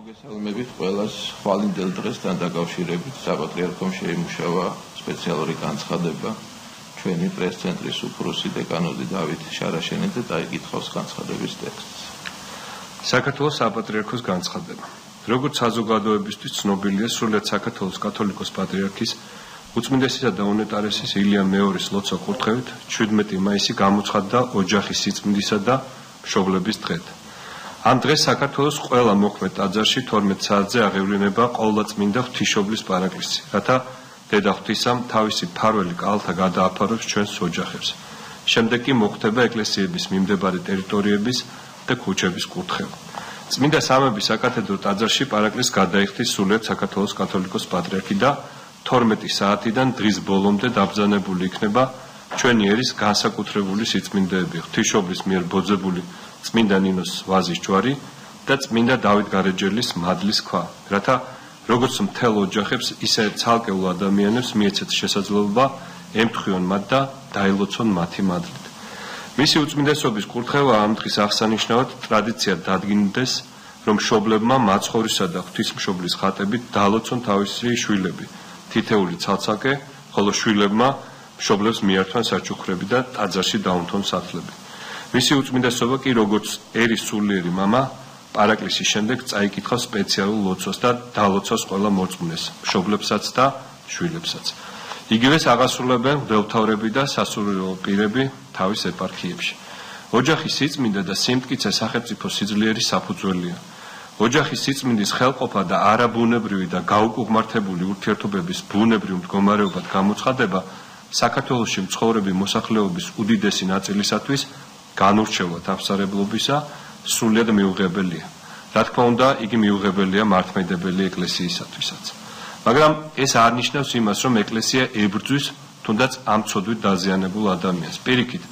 მოგესალმებით ყველას ხვალინდელ დღესთან დაკავშირებით საპატრიარქომ შეიმუშავა სპეციალური განცხადება ჩვენი პრეს-ცენტრის უფროსი დეკანოზი დავით შარაშენიძე დაიკითხავს განცხადების ტექსტს. საქართველოს საპატრიარქოს განცხადება. როგორც საზოგადოებისთვის ცნობილია, სრულიად საქართველოს კათოლიკოს პატრიარქის უწმინდესისა და უნეტარესის ილია მეორის ლოცვა კურთხევით 17 მაისი გამოცხადდა ოჯახის სიწმინდისა და მშობლების დღედ. ამ დღეს საქართველოს ყველა მოქმედ ტაძარში 12 საათზე აღევლინება ყოვლადწმინდა ღვთისმშობლის პარაკლისი, რათა დედა ღვთისამ თავისი მფარველი კალთა გადააფაროს ჩვენს ოჯახებს. შემდეგ კი მოხდება ეკლესიების მიმდებარე ტერიტორიების და ქუჩების კურთხევა. წმინდა სამების საკათედრო ტაძარში პარაკლისს გადაიხდის სრულიად საქართველოს კათოლიკოს პატრიარქი და 12 საათიდან დღის ბოლომდე დაბრძანებული იქნება ჩვენი ერის განსაკუთრებული სიწმინდეები, ღვთისმშობლის მიერ ბოძებული წმინდა ნინოს ვაზის ჯვარი და წმინდა დავით გარეჯელის მადლის ქვა, რათა როგორც მთელ ოჯახებს, ისე ცალკეულ ადამიანებს მიეცეთ შესაძლებლობა ემთხვიონ მათ და დაილოცონ მათი მადლით. მისი უწმინდესობის კურთხევა ამ დღის აღსანიშნავად ტრადიციად დადგინდეს, რომ მშობლებმა მაცხოვრისა და ღვთისმშობლის ხატებით დალოცონ თავისი შვილები, თითეული ცალ-ცალკე, ხოლო შვილებმა მშობლებს მიართვან საჩუქრები და ტაძარში დაუნთონ სათლები. მისი უწმინდესობა კი როგორც ერის სულიერი მამა პარაკლისის შემდეგ წაიკითხავს სპეციალურ ლოცვას და დალოცავს ყველა მორწმუნეს, მშობლებსაც და შვილებსაც. იგივეს აღასრულებენ მღვდელმთავრები და სასულიერო პირები თავის ეპარქიებში. ოჯახის სიწმინდე და სიმტკიცე სახელმწიფო სიძლიერის საფუძველია. ოჯახის სიწმინდის ხელყოფა და არაბუნებრივი და გაუკუღმართებული ურთიერთობების ბუნებრივ მდგომარეობად გამოცხადება საქართველოში მცხოვრები მოსახლეობის უდიდესი ნაწილისათვის განურჩევლად აღსარებლობისა სრულიად მიუღებელია. რა თქმა უნდა, იგი მიუღებელია მართლმადიდებელი ეკლესიისათვისაც. მაგრამ ეს არ ნიშნავს იმას, რომ ეკლესია ებრძვის თუნდაც ამ ცოდვით დაზიანებულ ადამიანს. პირიქით,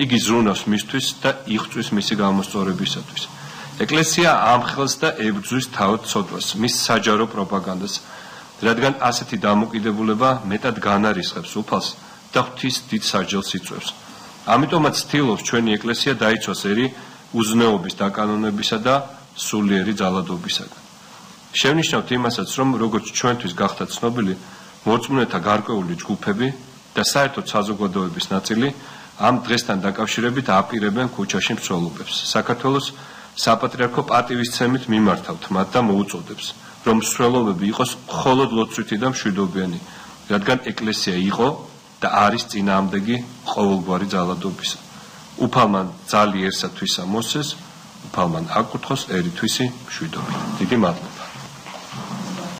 იგი ზრუნავს მისთვის და იღწვის მისი გამოსწორებისათვის. ეკლესია ამხელს და ებრძვის თავად ცოდვას, მის საჯარო პროპაგანდას, რადგან ასეთი დამოკიდებულება მეტად განარისხებს უფალს და ღვთის დიდ საჯელს იწვევს. ამიტომაც ცდილობს ჩვენი ეკლესია დაიცვას ერი უზნეობის დაკანონებისა და სულიერი ძალადობისაგან. შევნიშნავთ იმასაც, რომ როგორც ჩვენთვის გახდა ცნობილი, მორწმუნეთა გარკვეული ჯგუფები და საერთოდ საზოგადოების ნაწილი ამ დღესთან დაკავშირებით აპირებენ ქუჩაში მსვლელობებს. საქართველოს საპატრიარქო პატივისცემით მიმართავთ მათ და მოუწოდებს, რომ მსვლელობები იყოს მხოლოდ ლოცვითი და მშვიდობიანი, რადგან ეკლესია იყო და არის წინააღმდეგი ყოველგვარი ძალადობისა. უფალმან ძალიერსა თვისა მოსცეს, უფალმან აკურთხოს ერი თვისი მშვიდობით. დიდი მადლობა.